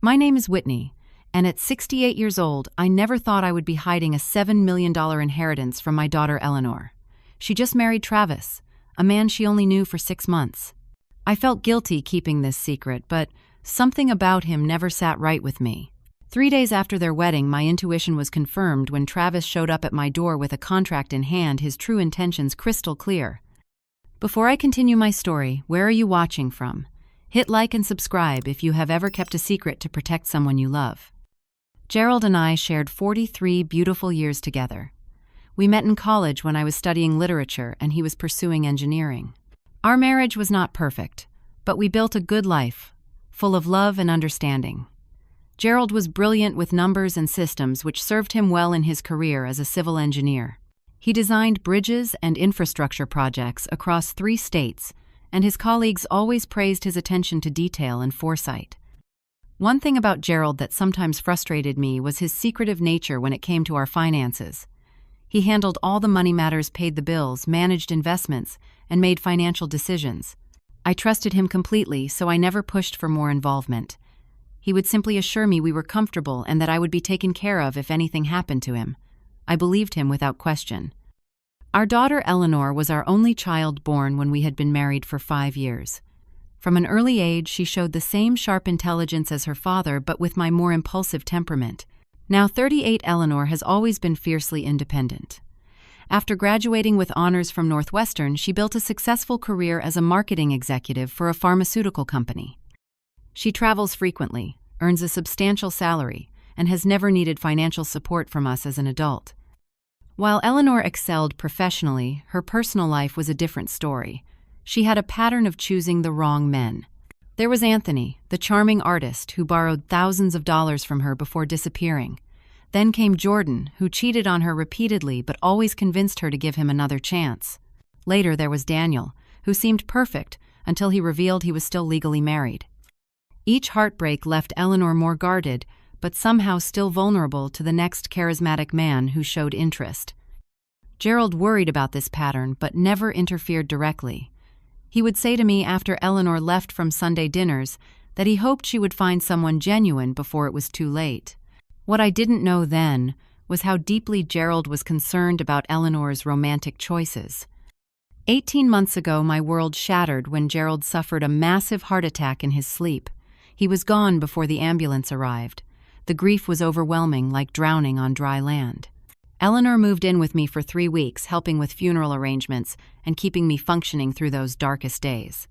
My name is Whitney, and at 68 years old, I never thought I would be hiding a $7 million inheritance from my daughter Eleanor. She just married Travis, a man she only knew for 6 months. I felt guilty keeping this secret, but something about him never sat right with me. 3 days after their wedding, my intuition was confirmed when Travis showed up at my door with a contract in hand, his true intentions crystal clear. Before I continue my story, where are you watching from? Hit like and subscribe if you have ever kept a secret to protect someone you love. Gerald and I shared 43 beautiful years together. We met in college when I was studying literature and he was pursuing engineering. Our marriage was not perfect, but we built a good life, full of love and understanding. Gerald was brilliant with numbers and systems, which served him well in his career as a civil engineer. He designed bridges and infrastructure projects across 3 states, and his colleagues always praised his attention to detail and foresight. One thing about Gerald that sometimes frustrated me was his secretive nature when it came to our finances. He handled all the money matters, paid the bills, managed investments, and made financial decisions. I trusted him completely, so I never pushed for more involvement. He would simply assure me we were comfortable and that I would be taken care of if anything happened to him. I believed him without question. Our daughter Eleanor was our only child, born when we had been married for 5 years. From an early age, she showed the same sharp intelligence as her father, but with my more impulsive temperament. Now 38, Eleanor has always been fiercely independent. After graduating with honors from Northwestern, she built a successful career as a marketing executive for a pharmaceutical company. She travels frequently, earns a substantial salary, and has never needed financial support from us as an adult. While Eleanor excelled professionally, her personal life was a different story. She had a pattern of choosing the wrong men. There was Anthony, the charming artist who borrowed thousands of dollars from her before disappearing. Then came Jordan, who cheated on her repeatedly but always convinced her to give him another chance. Later there was Daniel, who seemed perfect until he revealed he was still legally married. Each heartbreak left Eleanor more guarded, but somehow still vulnerable to the next charismatic man who showed interest. Gerald worried about this pattern but never interfered directly. He would say to me after Eleanor left from Sunday dinners that he hoped she would find someone genuine before it was too late. What I didn't know then was how deeply Gerald was concerned about Eleanor's romantic choices. 18 months ago, my world shattered when Gerald suffered a massive heart attack in his sleep. He was gone before the ambulance arrived. The grief was overwhelming, like drowning on dry land. Eleanor moved in with me for 3 weeks, helping with funeral arrangements and keeping me functioning through those darkest days.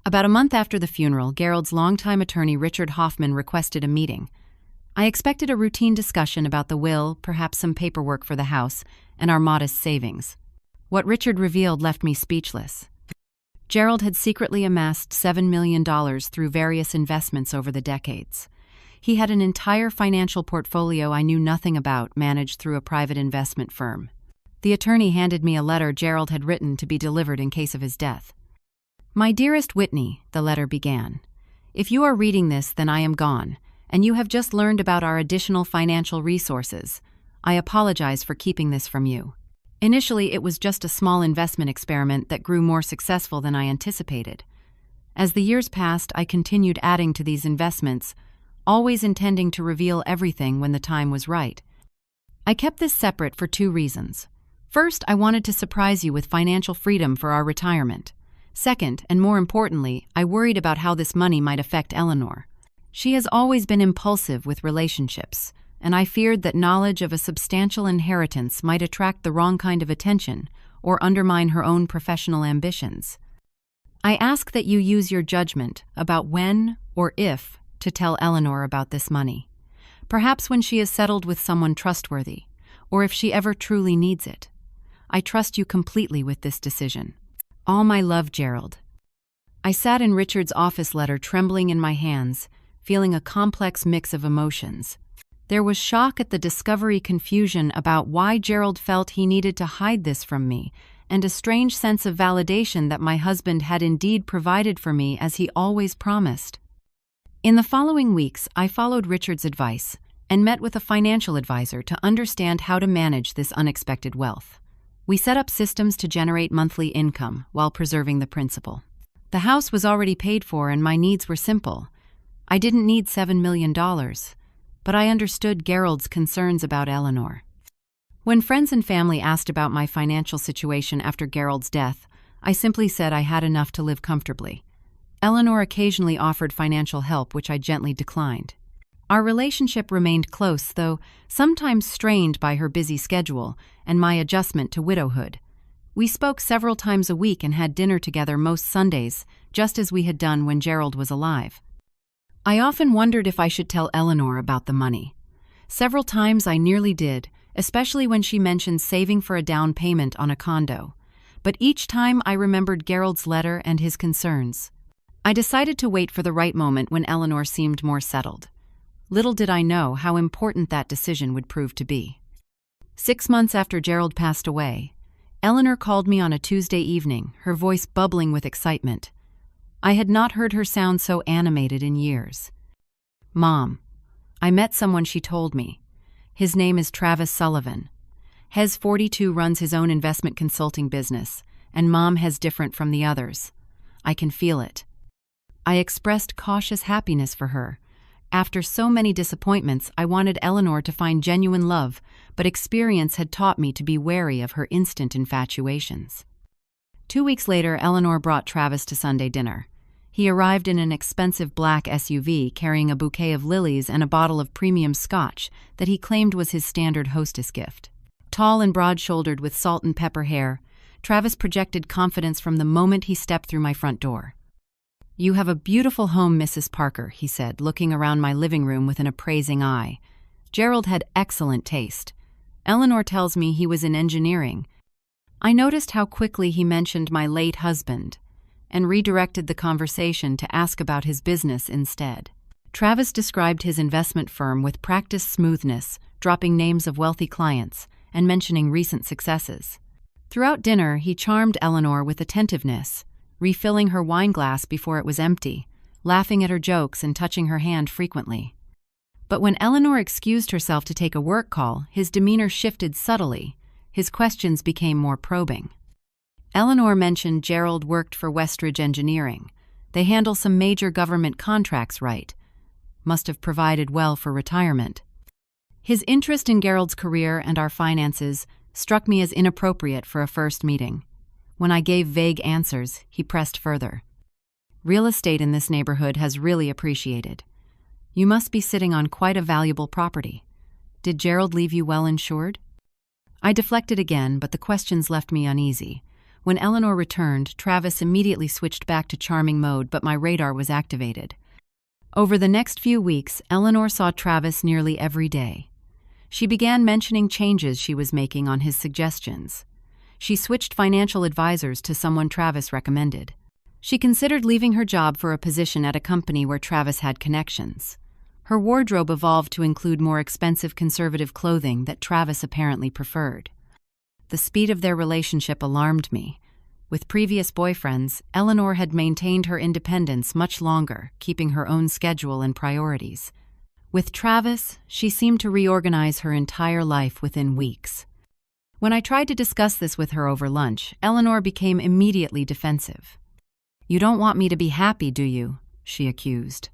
About a month after the funeral, Gerald's longtime attorney Richard Hoffman requested a meeting. I expected a routine discussion about the will, perhaps some paperwork for the house, and our modest savings. What Richard revealed left me speechless. Gerald had secretly amassed $7 million through various investments over the decades. He had an entire financial portfolio I knew nothing about, managed through a private investment firm. The attorney handed me a letter Gerald had written to be delivered in case of his death. "My dearest Whitney," the letter began. "If you are reading this, then I am gone, and you have just learned about our additional financial resources. I apologize for keeping this from you. Initially, it was just a small investment experiment that grew more successful than I anticipated. As the years passed, I continued adding to these investments, always intending to reveal everything when the time was right. I kept this separate for 2 reasons. First, I wanted to surprise you with financial freedom for our retirement. Second, and more importantly, I worried about how this money might affect Eleanor. She has always been impulsive with relationships, and I feared that knowledge of a substantial inheritance might attract the wrong kind of attention or undermine her own professional ambitions. I ask that you use your judgment about when or if to tell Eleanor about this money. Perhaps when she is settled with someone trustworthy, or if she ever truly needs it. I trust you completely with this decision. All my love, Gerald." I sat in Richard's office letter, trembling in my hands, feeling a complex mix of emotions. There was shock at the discovery, confusion about why Gerald felt he needed to hide this from me, and a strange sense of validation that my husband had indeed provided for me as he always promised. In the following weeks, I followed Richard's advice and met with a financial advisor to understand how to manage this unexpected wealth. We set up systems to generate monthly income while preserving the principal. The house was already paid for and my needs were simple. I didn't need $7 million, but I understood Gerald's concerns about Eleanor. When friends and family asked about my financial situation after Gerald's death, I simply said I had enough to live comfortably. Eleanor occasionally offered financial help, which I gently declined. Our relationship remained close, though sometimes strained by her busy schedule and my adjustment to widowhood. We spoke several times a week and had dinner together most Sundays, just as we had done when Gerald was alive. I often wondered if I should tell Eleanor about the money. Several times I nearly did, especially when she mentioned saving for a down payment on a condo. But each time I remembered Gerald's letter and his concerns. I decided to wait for the right moment when Eleanor seemed more settled. Little did I know how important that decision would prove to be. 6 months after Gerald passed away, Eleanor called me on a Tuesday evening, her voice bubbling with excitement. I had not heard her sound so animated in years. "Mom, I met someone," she told me. "His name is Travis Sullivan. Hez 42 runs his own investment consulting business, and Mom has different from the others. I can feel it." I expressed cautious happiness for her. After so many disappointments, I wanted Eleanor to find genuine love, but experience had taught me to be wary of her instant infatuations. 2 weeks later, Eleanor brought Travis to Sunday dinner. He arrived in an expensive black SUV carrying a bouquet of lilies and a bottle of premium scotch that he claimed was his standard hostess gift. Tall and broad-shouldered with salt and pepper hair, Travis projected confidence from the moment he stepped through my front door. "You have a beautiful home, Mrs. Parker," he said, looking around my living room with an appraising eye. Gerald had excellent taste. Eleanor tells me he was in engineering. I noticed how quickly he mentioned my late husband and redirected the conversation to ask about his business instead. Travis described his investment firm with practiced smoothness, dropping names of wealthy clients and mentioning recent successes. Throughout dinner, he charmed Eleanor with attentiveness, refilling her wine glass before it was empty, laughing at her jokes and touching her hand frequently. But when Eleanor excused herself to take a work call, his demeanor shifted subtly. His questions became more probing. Eleanor mentioned Gerald worked for Westridge Engineering. They handle some major government contracts, right? Must have provided well for retirement. His interest in Gerald's career and our finances struck me as inappropriate for a first meeting. When I gave vague answers, he pressed further. "Real estate in this neighborhood has really appreciated. You must be sitting on quite a valuable property. Did Gerald leave you well insured?" I deflected again, but the questions left me uneasy. When Eleanor returned, Travis immediately switched back to charming mode, but my radar was activated. Over the next few weeks, Eleanor saw Travis nearly every day. She began mentioning changes she was making on his suggestions. She switched financial advisors to someone Travis recommended. She considered leaving her job for a position at a company where Travis had connections. Her wardrobe evolved to include more expensive conservative clothing that Travis apparently preferred. The speed of their relationship alarmed me. With previous boyfriends, Eleanor had maintained her independence much longer, keeping her own schedule and priorities. With Travis, she seemed to reorganize her entire life within weeks. When I tried to discuss this with her over lunch, Eleanor became immediately defensive. "You don't want me to be happy, do you?" she accused.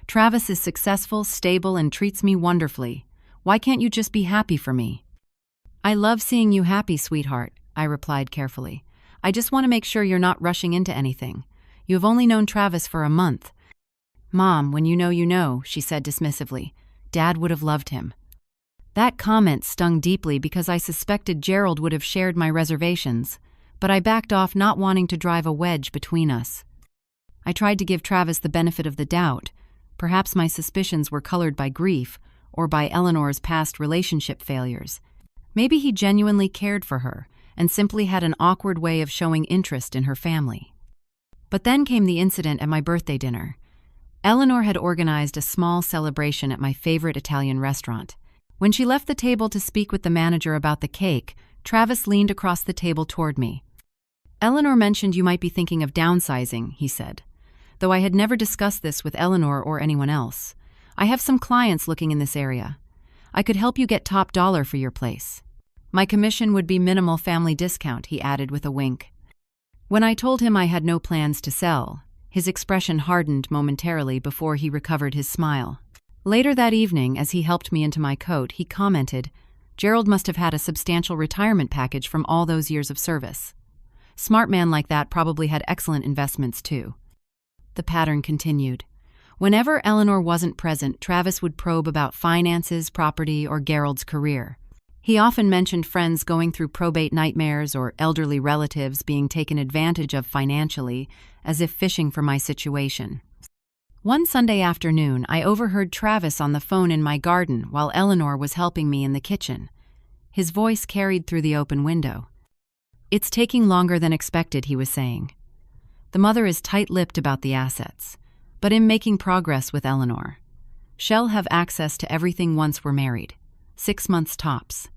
"Travis is successful, stable, and treats me wonderfully. Why can't you just be happy for me?" "I love seeing you happy, sweetheart," I replied carefully. "I just want to make sure you're not rushing into anything. You have only known Travis for a month." "Mom, when you know," she said dismissively. "Dad would have loved him." That comment stung deeply because I suspected Gerald would have shared my reservations, but I backed off, not wanting to drive a wedge between us. I tried to give Travis the benefit of the doubt. Perhaps my suspicions were colored by grief or by Eleanor's past relationship failures. Maybe he genuinely cared for her and simply had an awkward way of showing interest in her family. But then came the incident at my birthday dinner. Eleanor had organized a small celebration at my favorite Italian restaurant. When she left the table to speak with the manager about the cake, Travis leaned across the table toward me. "Eleanor mentioned you might be thinking of downsizing," he said. Though I had never discussed this with Eleanor or anyone else. "I have some clients looking in this area. I could help you get top dollar for your place. My commission would be minimal family discount," he added with a wink. When I told him I had no plans to sell, His expression hardened momentarily before he recovered his smile. Later that evening, as he helped me into my coat, he commented, "Gerald must have had a substantial retirement package from all those years of service. Smart man like that probably had excellent investments too." The pattern continued. Whenever Eleanor wasn't present, Travis would probe about finances, property, or Gerald's career. He often mentioned friends going through probate nightmares or elderly relatives being taken advantage of financially, as if fishing for my situation. One Sunday afternoon, I overheard Travis on the phone in my garden while Eleanor was helping me in the kitchen. His voice carried through the open window. "It's taking longer than expected," he was saying. "The mother is tight-lipped about the assets, but I'm making progress with Eleanor. She'll have access to everything once we're married. 6 months tops."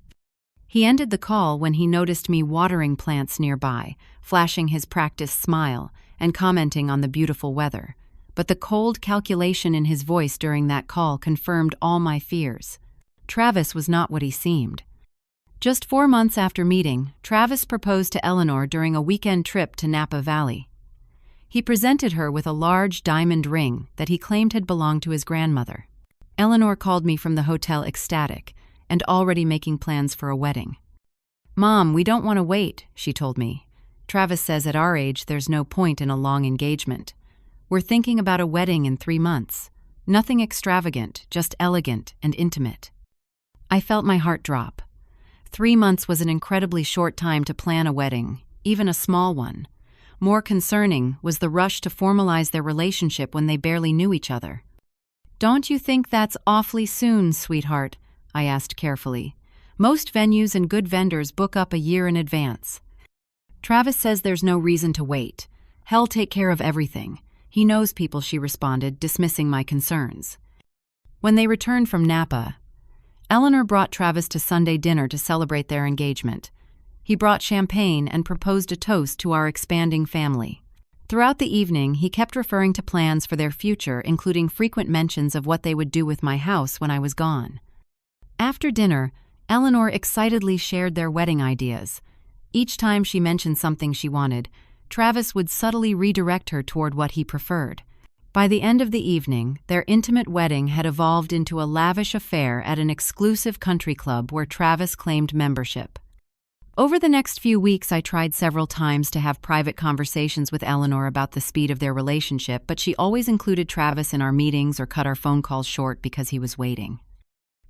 He ended the call when he noticed me watering plants nearby, flashing his practiced smile and commenting on the beautiful weather. But the cold calculation in his voice during that call confirmed all my fears. Travis was not what he seemed. Just 4 months after meeting, Travis proposed to Eleanor during a weekend trip to Napa Valley. He presented her with a large diamond ring that he claimed had belonged to his grandmother. Eleanor called me from the hotel ecstatic and already making plans for a wedding. "Mom, we don't want to wait," she told me. "Travis says at our age there's no point in a long engagement. We're thinking about a wedding in 3 months. Nothing extravagant, just elegant and intimate." I felt my heart drop. 3 months was an incredibly short time to plan a wedding, even a small one. More concerning was the rush to formalize their relationship when they barely knew each other. "Don't you think that's awfully soon, sweetheart?" I asked carefully. "Most venues and good vendors book up a year in advance." "Travis says there's no reason to wait. He'll take care of everything. He knows people," she responded, dismissing my concerns. When they returned from Napa, Eleanor brought Travis to Sunday dinner to celebrate their engagement. He brought champagne and proposed a toast to our expanding family. Throughout the evening, he kept referring to plans for their future, including frequent mentions of what they would do with my house when I was gone. After dinner, Eleanor excitedly shared their wedding ideas. Each time she mentioned something she wanted, Travis would subtly redirect her toward what he preferred. By the end of the evening, their intimate wedding had evolved into a lavish affair at an exclusive country club where Travis claimed membership. Over the next few weeks, I tried several times to have private conversations with Eleanor about the speed of their relationship, but she always included Travis in our meetings or cut our phone calls short because he was waiting.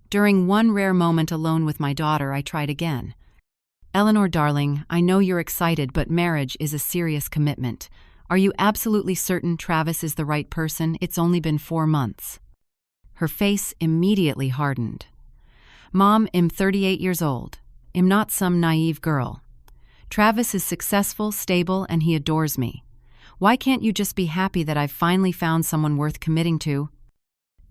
During one rare moment alone with my daughter, I tried again. "Eleanor, darling, I know you're excited, but marriage is a serious commitment. Are you absolutely certain Travis is the right person? It's only been 4 months." Her face immediately hardened. "Mom, I'm 38 years old. I'm not some naive girl. Travis is successful, stable, and he adores me. Why can't you just be happy that I've finally found someone worth committing to?"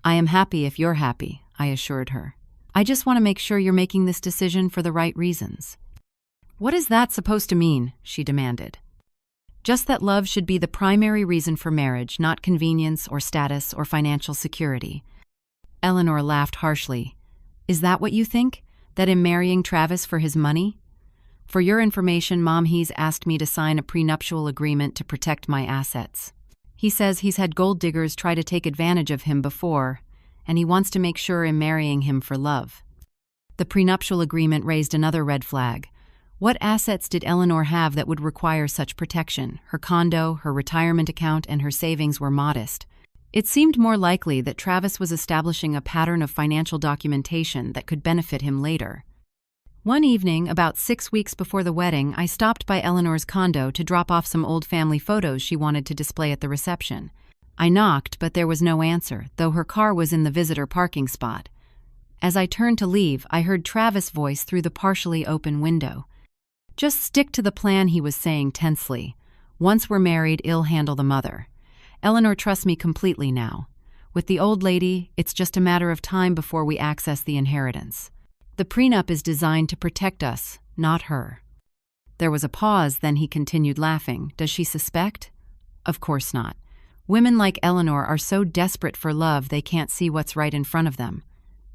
"I am happy if you're happy," I assured her. "I just want to make sure you're making this decision for the right reasons." "What is that supposed to mean?" she demanded. "Just that love should be the primary reason for marriage, not convenience or status or financial security." Eleanor laughed harshly. "Is that what you think? That I'm marrying Travis for his money? For your information, Mom, he's asked me to sign a prenuptial agreement to protect my assets. He says he's had gold diggers try to take advantage of him before, and he wants to make sure I'm marrying him for love." The prenuptial agreement raised another red flag. What assets did Eleanor have that would require such protection? Her condo, her retirement account, and her savings were modest. It seemed more likely that Travis was establishing a pattern of financial documentation that could benefit him later. One evening, about 6 weeks before the wedding, I stopped by Eleanor's condo to drop off some old family photos she wanted to display at the reception. I knocked, but there was no answer, though her car was in the visitor parking spot. As I turned to leave, I heard Travis' voice through the partially open window. "Just stick to the plan," he was saying tensely. "Once we're married, I'll handle the mother. Eleanor trusts me completely now. With the old lady, it's just a matter of time before we access the inheritance. The prenup is designed to protect us, not her." There was a pause, then he continued laughing. "Does she suspect?" "Of course not. Women like Eleanor are so desperate for love they can't see what's right in front of them.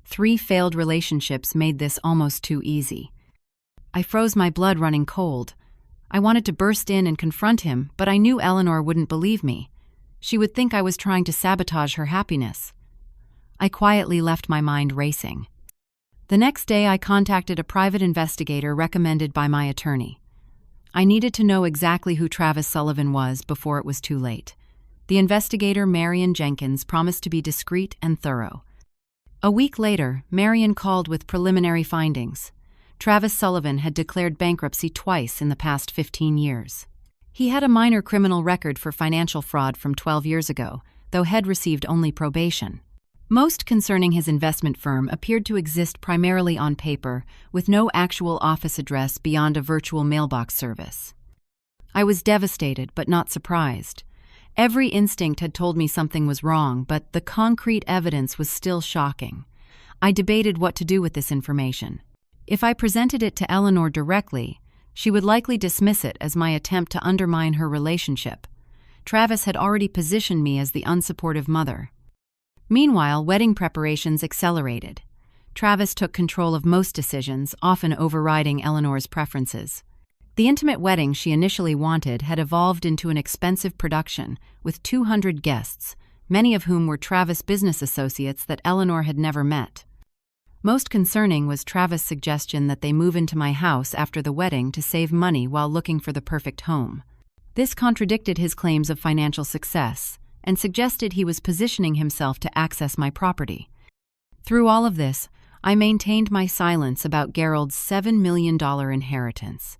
3 failed relationships made this almost too easy." I froze, my blood running cold. I wanted to burst in and confront him, but I knew Eleanor wouldn't believe me. She would think I was trying to sabotage her happiness. I quietly left my mind racing. The next day, I contacted a private investigator recommended by my attorney. I needed to know exactly who Travis Sullivan was before it was too late. The investigator, Marion Jenkins, promised to be discreet and thorough. A week later, Marion called with preliminary findings. Travis Sullivan had declared bankruptcy twice in the past 15 years. He had a minor criminal record for financial fraud from 12 years ago, though had received only probation. Most concerning his investment firm appeared to exist primarily on paper, with no actual office address beyond a virtual mailbox service. I was devastated, but not surprised. Every instinct had told me something was wrong, but the concrete evidence was still shocking. I debated what to do with this information. If I presented it to Eleanor directly, she would likely dismiss it as my attempt to undermine her relationship. Travis had already positioned me as the unsupportive mother. Meanwhile, wedding preparations accelerated. Travis took control of most decisions, often overriding Eleanor's preferences. The intimate wedding she initially wanted had evolved into an expensive production with 200 guests, many of whom were Travis business associates that Eleanor had never met. Most concerning was Travis' suggestion that they move into my house after the wedding to save money while looking for the perfect home. This contradicted his claims of financial success and suggested he was positioning himself to access my property. Through all of this, I maintained my silence about Gerald's $7 million inheritance.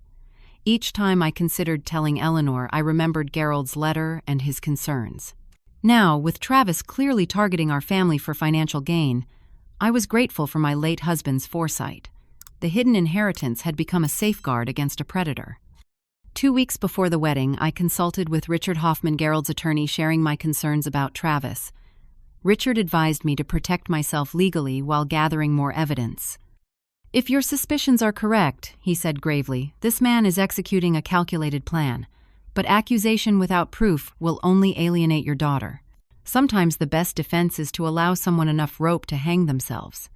Each time I considered telling Eleanor, I remembered Gerald's letter and his concerns. Now, with Travis clearly targeting our family for financial gain, I was grateful for my late husband's foresight. The hidden inheritance had become a safeguard against a predator. 2 weeks before the wedding, I consulted with Richard Hoffman, Gerald's attorney, sharing my concerns about Travis. Richard advised me to protect myself legally while gathering more evidence. "If your suspicions are correct," he said gravely, "this man is executing a calculated plan. But accusation without proof will only alienate your daughter. Sometimes the best defense is to allow someone enough rope to hang themselves."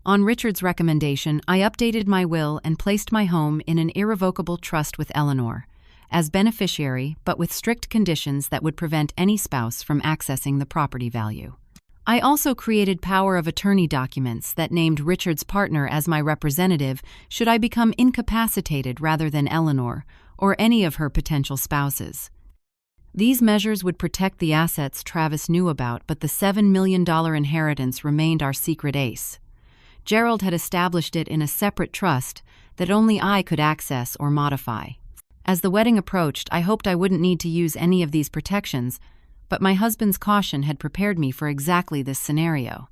On Richard's recommendation, I updated my will and placed my home in an irrevocable trust with Eleanor, as beneficiary but with strict conditions that would prevent any spouse from accessing the property value. I also created power of attorney documents that named Richard's partner as my representative should I become incapacitated rather than Eleanor or any of her potential spouses. These measures would protect the assets Travis knew about, but the $7 million inheritance remained our secret ace. Gerald had established it in a separate trust that only I could access or modify. As the wedding approached, I hoped I wouldn't need to use any of these protections, but my husband's caution had prepared me for exactly this scenario.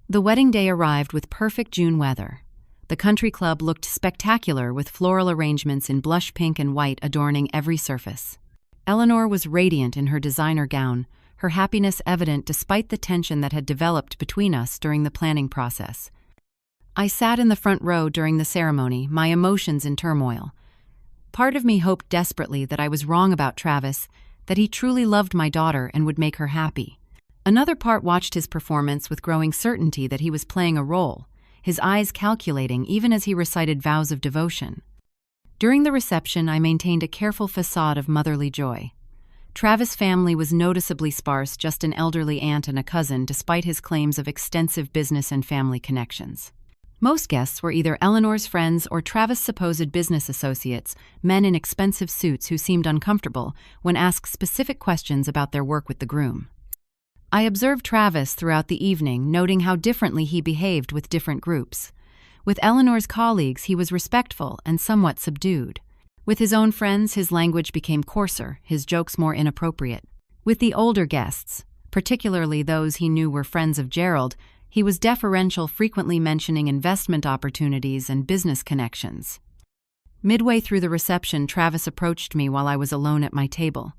The wedding day arrived with perfect June weather. The country club looked spectacular with floral arrangements in blush pink and white adorning every surface. Eleanor was radiant in her designer gown, her happiness evident despite the tension that had developed between us during the planning process. I sat in the front row during the ceremony, my emotions in turmoil. Part of me hoped desperately that I was wrong about Travis, that he truly loved my daughter and would make her happy. Another part watched his performance with growing certainty that he was playing a role, his eyes calculating even as he recited vows of devotion. During the reception, I maintained a careful facade of motherly joy. Travis' family was noticeably sparse, just an elderly aunt and a cousin, despite his claims of extensive business and family connections. Most guests were either Eleanor's friends or Travis' supposed business associates, men in expensive suits who seemed uncomfortable when asked specific questions about their work with the groom. I observed Travis throughout the evening, noting how differently he behaved with different groups. With Eleanor's colleagues, he was respectful and somewhat subdued. With his own friends, his language became coarser, his jokes more inappropriate. With the older guests, particularly those he knew were friends of Gerald, he was deferential, frequently mentioning investment opportunities and business connections. Midway through the reception, Travis approached me while I was alone at my table.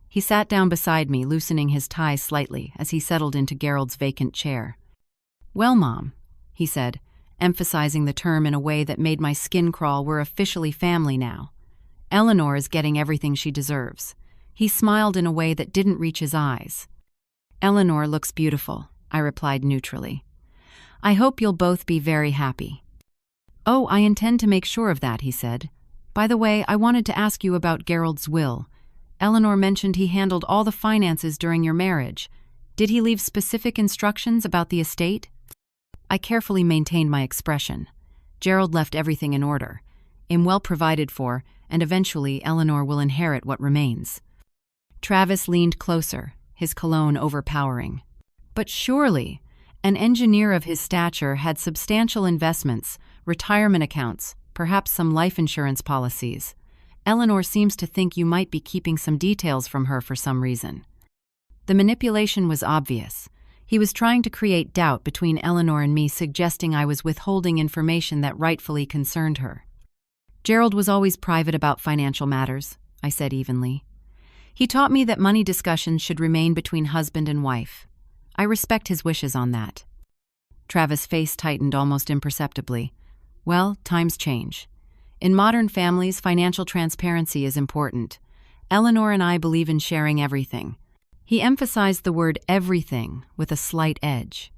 He sat down beside me, loosening his tie slightly as he settled into Gerald's vacant chair. "Well, Mom," he said, emphasizing the term in a way that made my skin crawl, "we're officially family now. Eleanor is getting everything she deserves." He smiled in a way that didn't reach his eyes. "Eleanor looks beautiful," I replied neutrally. "I hope you'll both be very happy." "Oh, I intend to make sure of that," he said. "By the way, I wanted to ask you about Gerald's will. Eleanor mentioned he handled all the finances during your marriage. Did he leave specific instructions about the estate? I carefully maintained my expression. Gerald left everything in order. I'm well provided for, and eventually Eleanor will inherit what remains. Travis leaned closer, his cologne overpowering. But surely, an engineer of his stature had substantial investments, retirement accounts, perhaps some life insurance policies. Eleanor seems to think you might be keeping some details from her for some reason. The manipulation was obvious. He was trying to create doubt between Eleanor and me, suggesting I was withholding information that rightfully concerned her. Gerald was always private about financial matters, I said evenly. He taught me that money discussions should remain between husband and wife. I respect his wishes on that. Travis' face tightened almost imperceptibly. Well, times change. In modern families, financial transparency is important. Eleanor and I believe in sharing everything. He emphasized the word everything with a slight edge.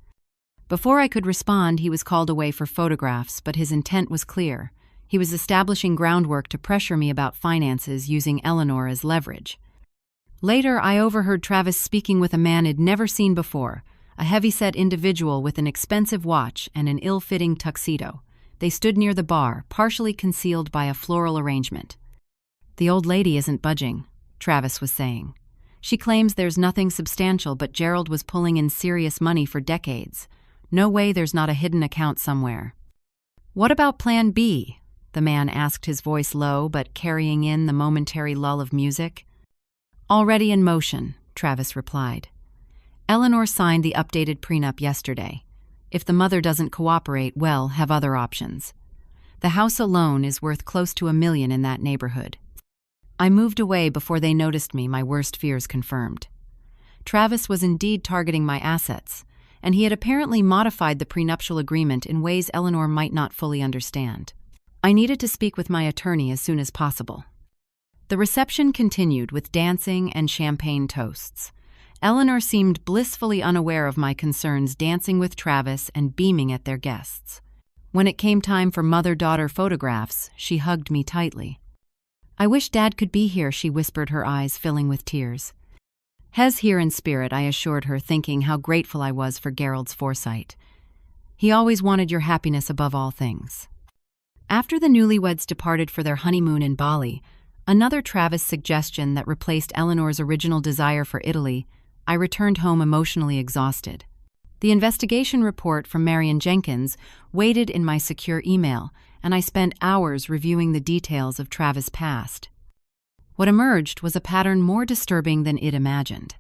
Before I could respond, he was called away for photographs, but his intent was clear. He was establishing groundwork to pressure me about finances using Eleanor as leverage. Later, I overheard Travis speaking with a man I'd never seen before, a heavy-set individual with an expensive watch and an ill-fitting tuxedo. They stood near the bar, partially concealed by a floral arrangement. "The old lady isn't budging," Travis was saying. "She claims there's nothing substantial, but Gerald was pulling in serious money for decades. No way there's not a hidden account somewhere." "What about Plan B?" the man asked, his voice low but carrying in the momentary lull of music. "Already in motion," Travis replied. "Eleanor signed the updated prenup yesterday. If the mother doesn't cooperate, we'll have other options. The house alone is worth close to $1 million in that neighborhood." I moved away before they noticed me, my worst fears confirmed. Travis was indeed targeting my assets, and he had apparently modified the prenuptial agreement in ways Eleanor might not fully understand. I needed to speak with my attorney as soon as possible. The reception continued with dancing and champagne toasts. Eleanor seemed blissfully unaware of my concerns, dancing with Travis and beaming at their guests. When it came time for mother-daughter photographs, she hugged me tightly. "I wish Dad could be here," she whispered, her eyes filling with tears. "Hez here in spirit," I assured her, thinking how grateful I was for Gerald's foresight. "He always wanted your happiness above all things." After the newlyweds departed for their honeymoon in Bali, another Travis suggestion that replaced Eleanor's original desire for Italy, I returned home emotionally exhausted. The investigation report from Marion Jenkins waited in my secure email, and I spent hours reviewing the details of Travis' past. What emerged was a pattern more disturbing than it imagined.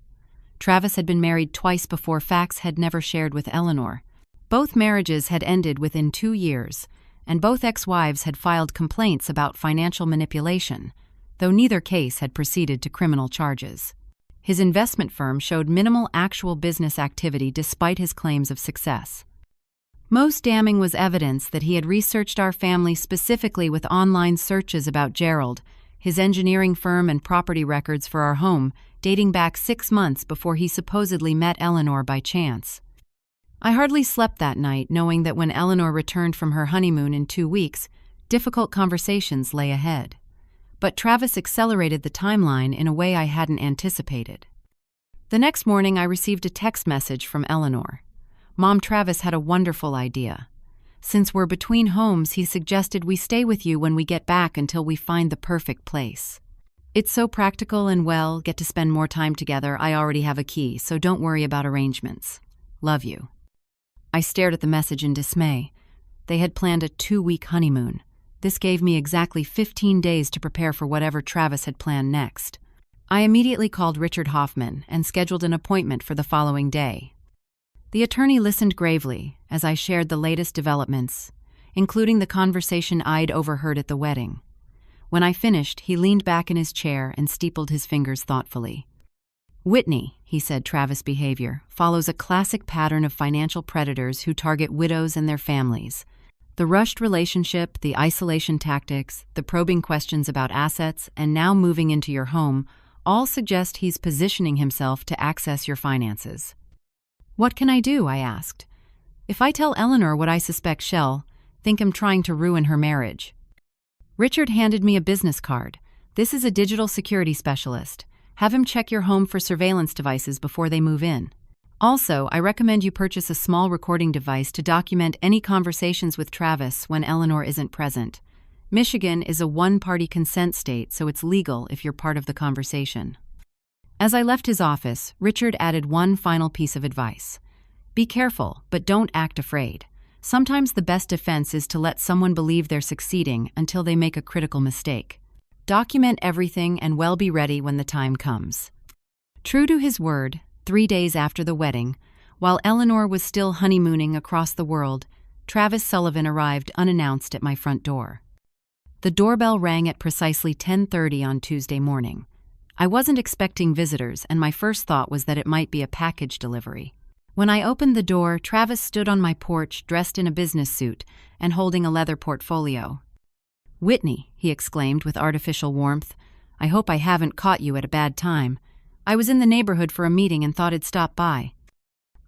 Travis had been married twice before, facts had never shared with Eleanor. Both marriages had ended within 2 years, and both ex-wives had filed complaints about financial manipulation, though neither case had proceeded to criminal charges. His investment firm showed minimal actual business activity despite his claims of success. Most damning was evidence that he had researched our family specifically with online searches about Gerald, his engineering firm, and property records for our home, dating back 6 months before he supposedly met Eleanor by chance. I hardly slept that night, knowing that when Eleanor returned from her honeymoon in 2 weeks, difficult conversations lay ahead. But Travis accelerated the timeline in a way I hadn't anticipated. The next morning, I received a text message from Eleanor. "Mom, Travis had a wonderful idea. Since we're between homes, he suggested we stay with you when we get back until we find the perfect place. It's so practical and get to spend more time together. I already have a key, so don't worry about arrangements. Love you." I stared at the message in dismay. They had planned a 2-week honeymoon. This gave me exactly 15 days to prepare for whatever Travis had planned next. I immediately called Richard Hoffman and scheduled an appointment for the following day. The attorney listened gravely as I shared the latest developments, including the conversation I'd overheard at the wedding. When I finished, he leaned back in his chair and steepled his fingers thoughtfully. "Whitney," he said, "Travis' behavior follows a classic pattern of financial predators who target widows and their families. The rushed relationship, the isolation tactics, the probing questions about assets, and now moving into your home all suggest he's positioning himself to access your finances." "What can I do?" I asked. "If I tell Eleanor what I suspect, she'll think I'm trying to ruin her marriage." Richard handed me a business card. "This is a digital security specialist. Have him check your home for surveillance devices before they move in. Also, I recommend you purchase a small recording device to document any conversations with Travis when Eleanor isn't present. Michigan is a one-party consent state, so it's legal if you're part of the conversation. As I left his office, Richard added one final piece of advice. Be careful, but don't act afraid. Sometimes the best defense is to let someone believe they're succeeding until they make a critical mistake. Document everything and be ready when the time comes. True to his word, 3 days after the wedding, while Eleanor was still honeymooning across the world, Travis Sullivan arrived unannounced at my front door. The doorbell rang at precisely 10:30 on Tuesday morning. I wasn't expecting visitors, and my first thought was that it might be a package delivery. When I opened the door, Travis stood on my porch dressed in a business suit and holding a leather portfolio. "Whitney," he exclaimed with artificial warmth, "I hope I haven't caught you at a bad time. I was in the neighborhood for a meeting and thought I'd stop by."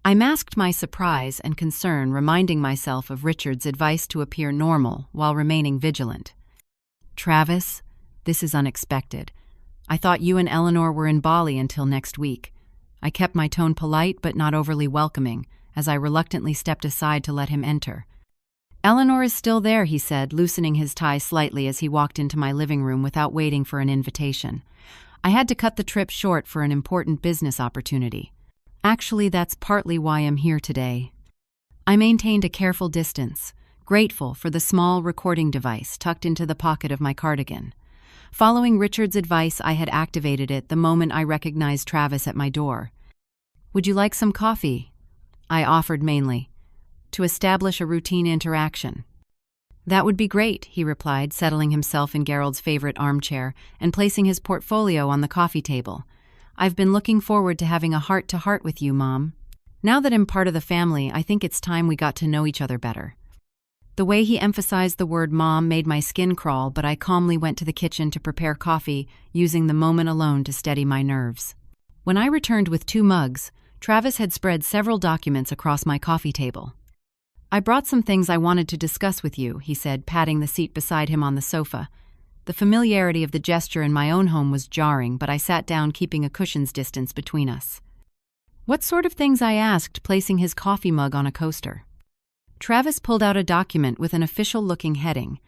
I masked my surprise and concern, reminding myself of Richard's advice to appear normal while remaining vigilant. "Travis, this is unexpected. I thought you and Eleanor were in Bali until next week." I kept my tone polite but not overly welcoming as I reluctantly stepped aside to let him enter. "Eleanor is still there," he said, loosening his tie slightly as he walked into my living room without waiting for an invitation. "I had to cut the trip short for an important business opportunity. Actually, that's partly why I'm here today." I maintained a careful distance, grateful for the small recording device tucked into the pocket of my cardigan. Following Richard's advice, I had activated it the moment I recognized Travis at my door. "Would you like some coffee?" I offered mainly, to establish a routine interaction. "That would be great," he replied, settling himself in Gerald's favorite armchair and placing his portfolio on the coffee table. "I've been looking forward to having a heart-to-heart with you, Mom. Now that I'm part of the family, I think it's time we got to know each other better." The way he emphasized the word Mom made my skin crawl, but I calmly went to the kitchen to prepare coffee, using the moment alone to steady my nerves. When I returned with 2 mugs, Travis had spread several documents across my coffee table. "I brought some things I wanted to discuss with you," he said, patting the seat beside him on the sofa. The familiarity of the gesture in my own home was jarring, but I sat down, keeping a cushion's distance between us. "What sort of things?" I asked, placing his coffee mug on a coaster. Travis pulled out a document with an official-looking heading.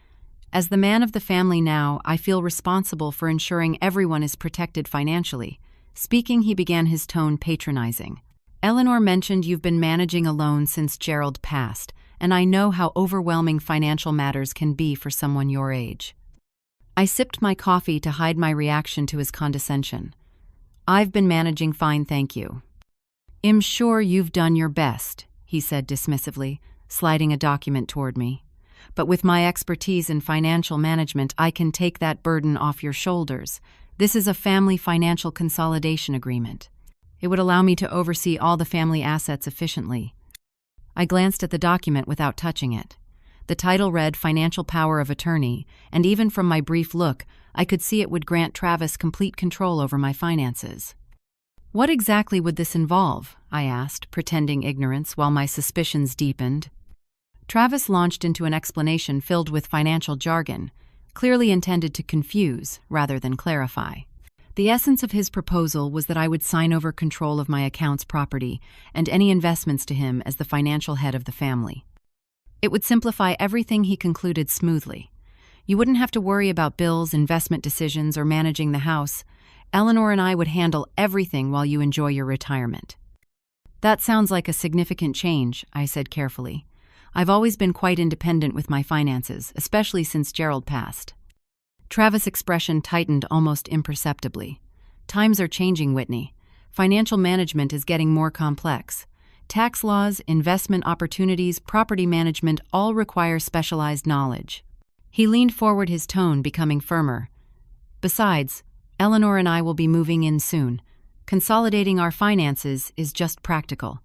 "As the man of the family now, I feel responsible for ensuring everyone is protected financially." Speaking, he began his tone patronizing. "Eleanor mentioned you've been managing a loan since Gerald passed, and I know how overwhelming financial matters can be for someone your age." I sipped my coffee to hide my reaction to his condescension. "I've been managing fine, thank you." "I'm sure you've done your best," he said dismissively, sliding a document toward me. "But with my expertise in financial management, I can take that burden off your shoulders. This is a family financial consolidation agreement. It would allow me to oversee all the family assets efficiently." I glanced at the document without touching it. The title read Financial Power of Attorney, and even from my brief look, I could see it would grant Travis complete control over my finances. "What exactly would this involve?" I asked, pretending ignorance while my suspicions deepened. Travis launched into an explanation filled with financial jargon, clearly intended to confuse rather than clarify. The essence of his proposal was that I would sign over control of my account's property and any investments to him as the financial head of the family. It would simplify everything, he concluded smoothly. "You wouldn't have to worry about bills, investment decisions, or managing the house. Eleanor and I would handle everything while you enjoy your retirement." "That sounds like a significant change," I said carefully. "I've always been quite independent with my finances, especially since Gerald passed." Travis' expression tightened almost imperceptibly. "Times are changing, Whitney. Financial management is getting more complex. Tax laws, investment opportunities, property management all require specialized knowledge." He leaned forward, his tone becoming firmer. "Besides, Eleanor and I will be moving in soon. Consolidating our finances is just practical."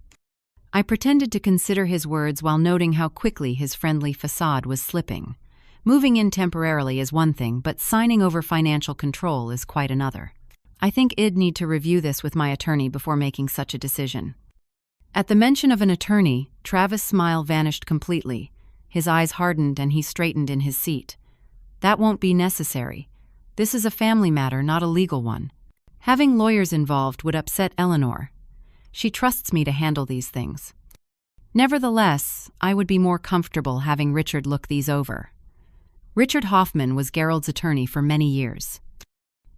I pretended to consider his words while noting how quickly his friendly facade was slipping. Moving in temporarily is one thing, but signing over financial control is quite another. "I think I'd need to review this with my attorney before making such a decision." At the mention of an attorney, Travis' smile vanished completely. His eyes hardened and he straightened in his seat. "That won't be necessary. This is a family matter, not a legal one." Having lawyers involved would upset Eleanor. She trusts me to handle these things. Nevertheless, I would be more comfortable having Richard look these over. Richard Hoffman was Gerald's attorney for many years.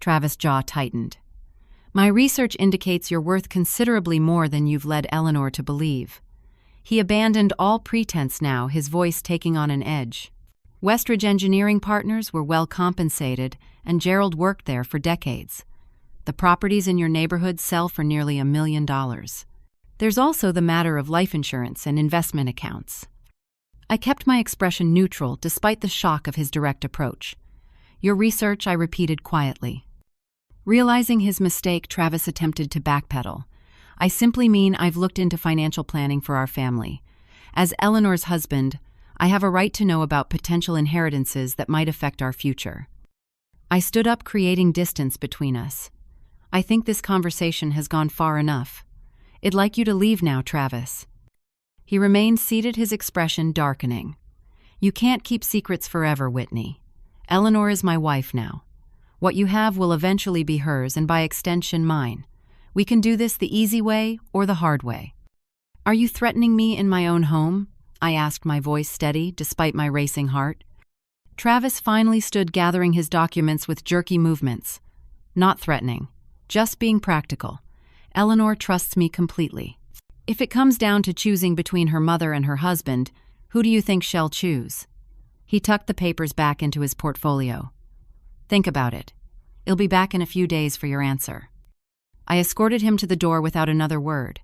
Travis' jaw tightened. My research indicates you're worth considerably more than you've led Eleanor to believe. He abandoned all pretense now, his voice taking on an edge. Westridge Engineering Partners were well compensated, and Gerald worked there for decades. The properties in your neighborhood sell for nearly $1 million. There's also the matter of life insurance and investment accounts. I kept my expression neutral despite the shock of his direct approach. Your research, I repeated quietly. Realizing his mistake, Travis attempted to backpedal. I simply mean I've looked into financial planning for our family. As Eleanor's husband, I have a right to know about potential inheritances that might affect our future. I stood up, creating distance between us. I think this conversation has gone far enough. I'd like you to leave now, Travis. He remained seated, his expression darkening. You can't keep secrets forever, Whitney. Eleanor is my wife now. What you have will eventually be hers and by extension mine. We can do this the easy way or the hard way. Are you threatening me in my own home? I asked, my voice steady despite my racing heart. Travis finally stood, gathering his documents with jerky movements. Not threatening, just being practical. Eleanor trusts me completely. If it comes down to choosing between her mother and her husband, who do you think she'll choose? He tucked the papers back into his portfolio. Think about it. I'll be back in a few days for your answer. I escorted him to the door without another word.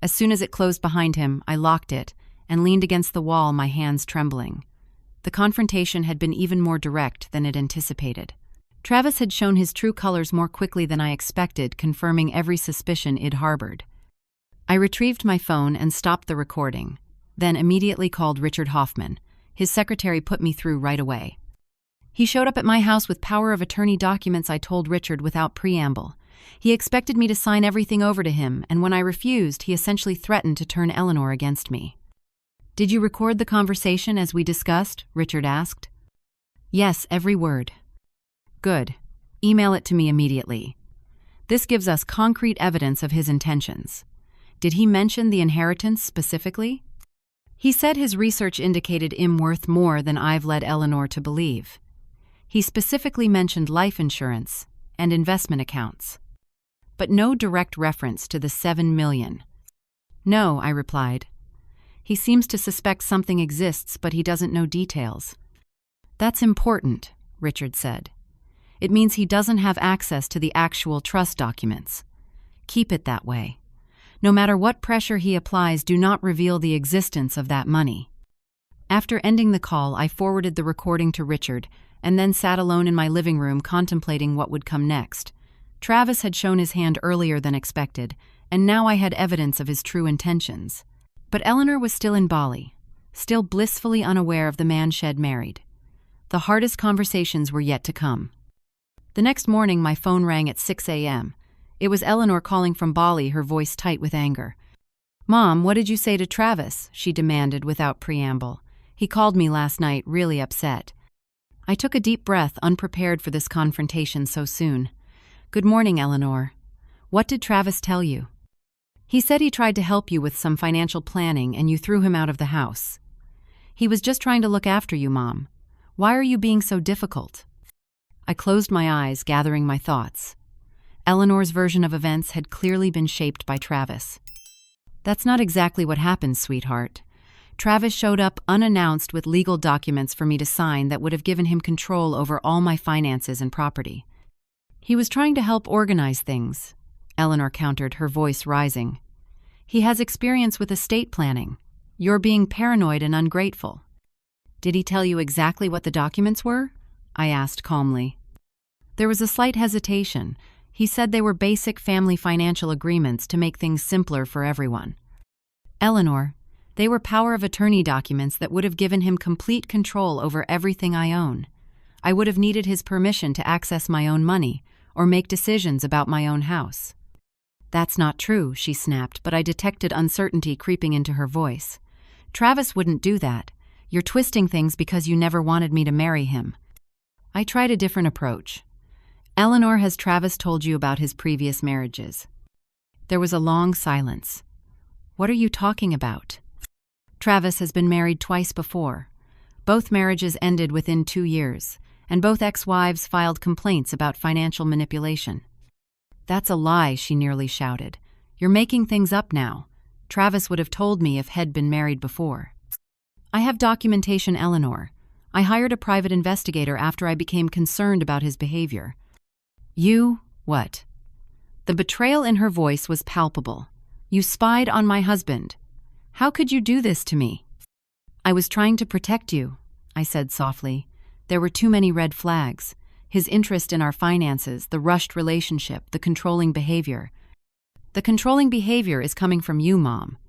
As soon as it closed behind him, I locked it and leaned against the wall, my hands trembling. The confrontation had been even more direct than it anticipated. Travis had shown his true colors more quickly than I expected, confirming every suspicion I'd harbored. I retrieved my phone and stopped the recording, then immediately called Richard Hoffman. His secretary put me through right away. He showed up at my house with power of attorney documents, I told Richard without preamble. He expected me to sign everything over to him, and when I refused, he essentially threatened to turn Eleanor against me. Did you record the conversation as we discussed? Richard asked. Yes, every word. Good. Email it to me immediately. This gives us concrete evidence of his intentions. Did he mention the inheritance specifically? He said his research indicated him worth more than I've led Eleanor to believe. He specifically mentioned life insurance and investment accounts, but no direct reference to the $7 million. No, I replied. He seems to suspect something exists, but he doesn't know details. That's important, Richard said. It means he doesn't have access to the actual trust documents. Keep it that way. No matter what pressure he applies, do not reveal the existence of that money. After ending the call, I forwarded the recording to Richard and then sat alone in my living room contemplating what would come next. Travis had shown his hand earlier than expected, and now I had evidence of his true intentions. But Eleanor was still in Bali, still blissfully unaware of the man she'd married. The hardest conversations were yet to come. The next morning, my phone rang at 6 a.m. It was Eleanor calling from Bali, her voice tight with anger. "Mom, what did you say to Travis?" she demanded without preamble. "He called me last night, really upset." I took a deep breath, unprepared for this confrontation so soon. "Good morning, Eleanor. What did Travis tell you?" "He said he tried to help you with some financial planning and you threw him out of the house." "He was just trying to look after you, Mom. Why are you being so difficult?" I closed my eyes, gathering my thoughts. Eleanor's version of events had clearly been shaped by Travis. "That's not exactly what happened, sweetheart. Travis showed up unannounced with legal documents for me to sign that would have given him control over all my finances and property. He was trying to help organize things," Eleanor countered, her voice rising. "He has experience with estate planning. You're being paranoid and ungrateful." "Did he tell you exactly what the documents were?" I asked calmly. There was a slight hesitation. He said they were basic family financial agreements to make things simpler for everyone. "Eleanor, they were power of attorney documents that would have given him complete control over everything I own. I would have needed his permission to access my own money or make decisions about my own house." "That's not true," she snapped, but I detected uncertainty creeping into her voice. "Travis wouldn't do that. You're twisting things because you never wanted me to marry him." I tried a different approach. Eleanor, has Travis told you about his previous marriages? There was a long silence. What are you talking about? Travis has been married twice before. Both marriages ended within 2 years, and both ex-wives filed complaints about financial manipulation. That's a lie, she nearly shouted. You're making things up now. Travis would have told me if he'd been married before. I have documentation, Eleanor. I hired a private investigator after I became concerned about his behavior. You, what? The betrayal in her voice was palpable. You spied on my husband. How could you do this to me? I was trying to protect you, I said softly. There were too many red flags. His interest in our finances, the rushed relationship, the controlling behavior. The controlling behavior is coming from you, Mom.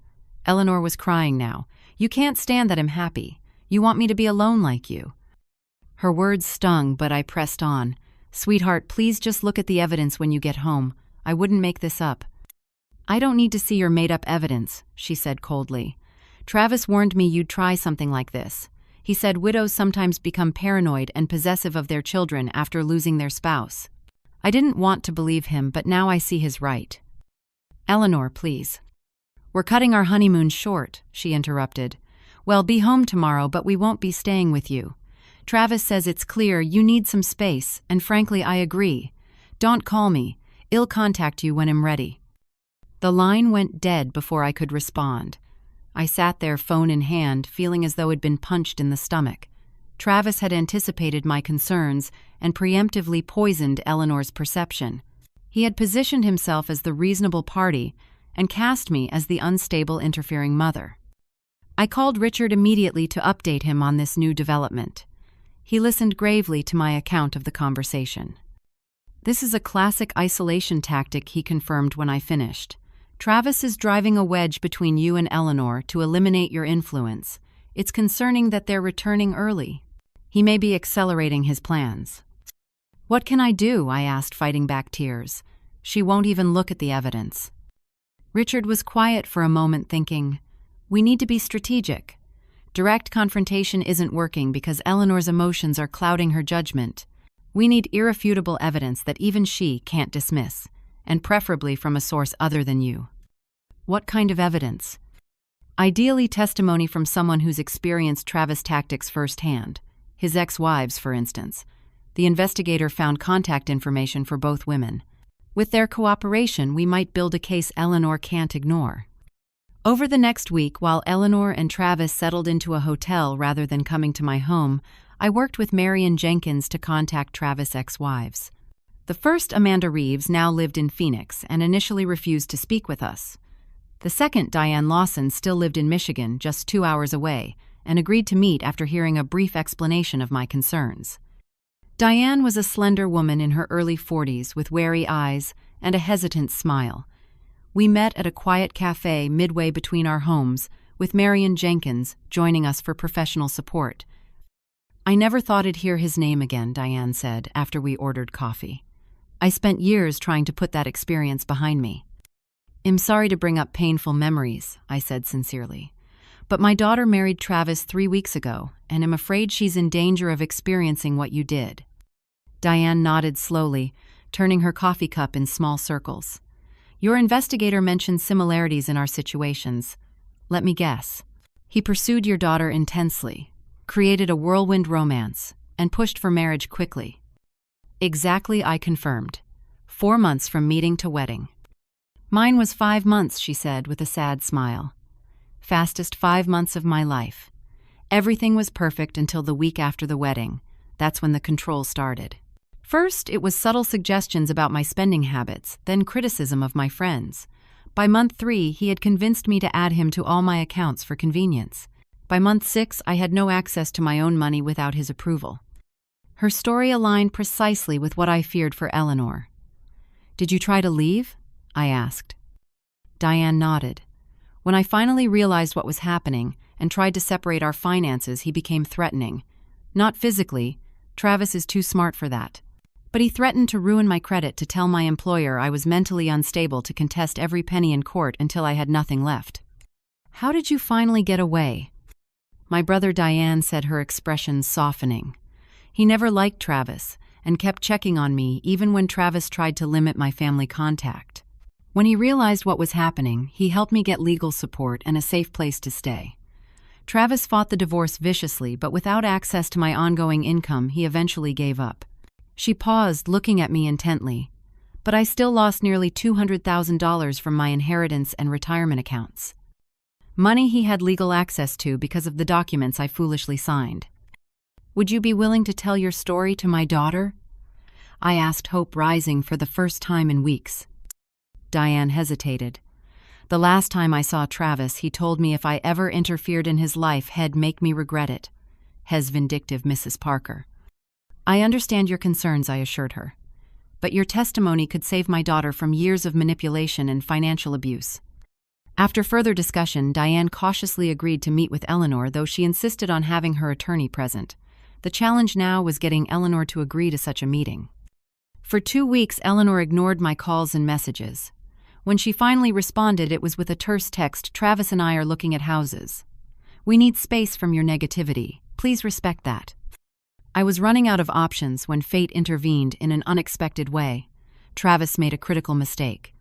Eleanor was crying now. You can't stand that I'm happy. You want me to be alone like you. Her words stung, but I pressed on. Sweetheart, please just look at the evidence when you get home. I wouldn't make this up. I don't need to see your made-up evidence, she said coldly. Travis warned me you'd try something like this. He said widows sometimes become paranoid and possessive of their children after losing their spouse. I didn't want to believe him, but now I see he's right. Eleanor, please. We're cutting our honeymoon short, she interrupted. Well, be home tomorrow, but we won't be staying with you. Travis says it's clear you need some space, and frankly, I agree. Don't call me. I'll contact you when I'm ready. The line went dead before I could respond. I sat there, phone in hand, feeling as though I'd been punched in the stomach. Travis had anticipated my concerns and preemptively poisoned Eleanor's perception. He had positioned himself as the reasonable party and cast me as the unstable, interfering mother. I called Richard immediately to update him on this new development. He listened gravely to my account of the conversation. This is a classic isolation tactic, he confirmed when I finished. Travis is driving a wedge between you and Eleanor to eliminate your influence. It's concerning that they're returning early. He may be accelerating his plans. What can I do? I asked, fighting back tears. She won't even look at the evidence. Richard was quiet for a moment, thinking, we need to be strategic. Direct confrontation isn't working because Eleanor's emotions are clouding her judgment. We need irrefutable evidence that even she can't dismiss, and preferably from a source other than you. What kind of evidence? Ideally, testimony from someone who's experienced Travis' tactics firsthand. His ex-wives, for instance. The investigator found contact information for both women. With their cooperation, we might build a case Eleanor can't ignore. Over the next week, while Eleanor and Travis settled into a hotel rather than coming to my home, I worked with Mary and Jenkins to contact Travis' ex-wives. The first, Amanda Reeves, now lived in Phoenix and initially refused to speak with us. The second, Diane Lawson, still lived in Michigan, just 2 hours away, and agreed to meet after hearing a brief explanation of my concerns. Diane was a slender woman in her early 40s with wary eyes and a hesitant smile. We met at a quiet cafe midway between our homes, with Marion Jenkins joining us for professional support. I never thought I'd hear his name again, Diane said after we ordered coffee. I spent years trying to put that experience behind me. I'm sorry to bring up painful memories, I said sincerely. But my daughter married Travis 3 weeks ago, and I'm afraid she's in danger of experiencing what you did. Diane nodded slowly, turning her coffee cup in small circles. Your investigator mentioned similarities in our situations. Let me guess. He pursued your daughter intensely, created a whirlwind romance, and pushed for marriage quickly. Exactly, I confirmed. 4 months from meeting to wedding. Mine was 5 months, she said with a sad smile. Fastest 5 months of my life. Everything was perfect until the week after the wedding. That's when the control started. First, it was subtle suggestions about my spending habits, then criticism of my friends. By month 3, he had convinced me to add him to all my accounts for convenience. By month 6, I had no access to my own money without his approval. Her story aligned precisely with what I feared for Eleanor. Did you try to leave? I asked. Diane nodded. When I finally realized what was happening and tried to separate our finances, he became threatening. Not physically. Travis is too smart for that. But he threatened to ruin my credit, to tell my employer I was mentally unstable, to contest every penny in court until I had nothing left. How did you finally get away? My brother, Diane said, her expression softening. He never liked Travis, and kept checking on me even when Travis tried to limit my family contact. When he realized what was happening, he helped me get legal support and a safe place to stay. Travis fought the divorce viciously, but without access to my ongoing income, he eventually gave up. She paused, looking at me intently. But I still lost nearly $200,000 from my inheritance and retirement accounts. Money he had legal access to because of the documents I foolishly signed. "Would you be willing to tell your story to my daughter?" I asked, hope rising for the first time in weeks. Diane hesitated. "The last time I saw Travis, he told me if I ever interfered in his life, he'd make me regret it. Hes vindictive Mrs. Parker." "I understand your concerns," I assured her. "But your testimony could save my daughter from years of manipulation and financial abuse." After further discussion, Diane cautiously agreed to meet with Eleanor, though she insisted on having her attorney present. The challenge now was getting Eleanor to agree to such a meeting. For 2 weeks, Eleanor ignored my calls and messages. When she finally responded, it was with a terse text: "Travis and I are looking at houses. We need space from your negativity. Please respect that." I was running out of options when fate intervened in an unexpected way. Travis made a critical mistake.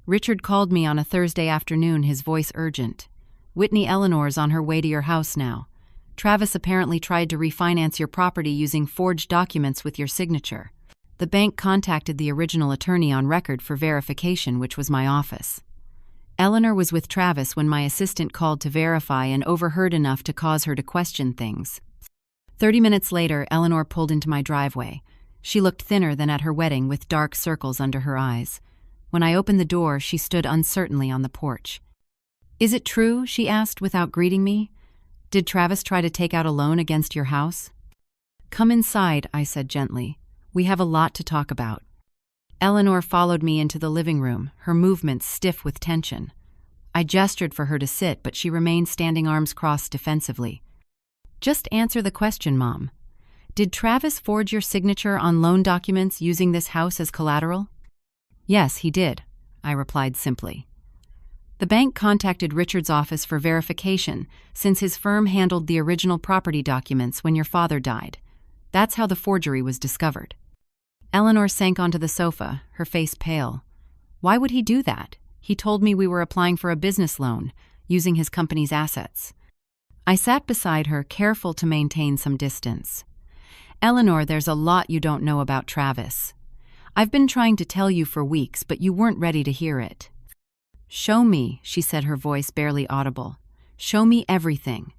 Richard called me on a Thursday afternoon, his voice urgent. "Whitney, Eleanor's on her way to your house now. Travis apparently tried to refinance your property using forged documents with your signature. The bank contacted the original attorney on record for verification, which was my office. Eleanor was with Travis when my assistant called to verify and overheard enough to cause her to question things. 30 minutes later, Eleanor pulled into my driveway. She looked thinner than at her wedding, with dark circles under her eyes. When I opened the door, she stood uncertainly on the porch. "Is it true?" she asked without greeting me. "Did Travis try to take out a loan against your house?" "Come inside," I said gently. "We have a lot to talk about." Eleanor followed me into the living room, her movements stiff with tension. I gestured for her to sit, but she remained standing, arms crossed defensively. "Just answer the question, Mom. Did Travis forge your signature on loan documents using this house as collateral?" "Yes, he did," I replied simply. "The bank contacted Richard's office for verification, since his firm handled the original property documents when your father died. That's how the forgery was discovered." Eleanor sank onto the sofa, her face pale. "Why would he do that? He told me we were applying for a business loan, using his company's assets." I sat beside her, careful to maintain some distance. "Eleanor, there's a lot you don't know about Travis. I've been trying to tell you for weeks, but you weren't ready to hear it." "Show me," she said, her voice barely audible. "Show me everything."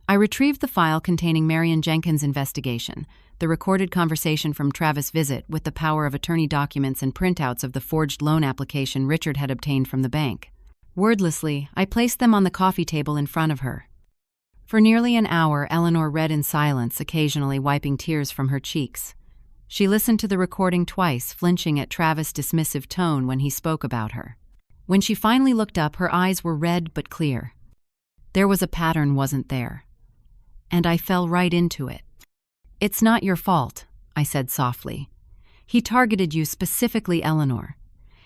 I retrieved the file containing Marion Jenkins' investigation, the recorded conversation from Travis' visit with the power of attorney documents and printouts of the forged loan application Richard had obtained from the bank. Wordlessly, I placed them on the coffee table in front of her. For nearly an hour, Eleanor read in silence, occasionally wiping tears from her cheeks. She listened to the recording twice, flinching at Travis' dismissive tone when he spoke about her. When she finally looked up, her eyes were red but clear. There was a pattern, wasn't there? And I fell right into it. "It's not your fault," I said softly. "He targeted you specifically, Eleanor.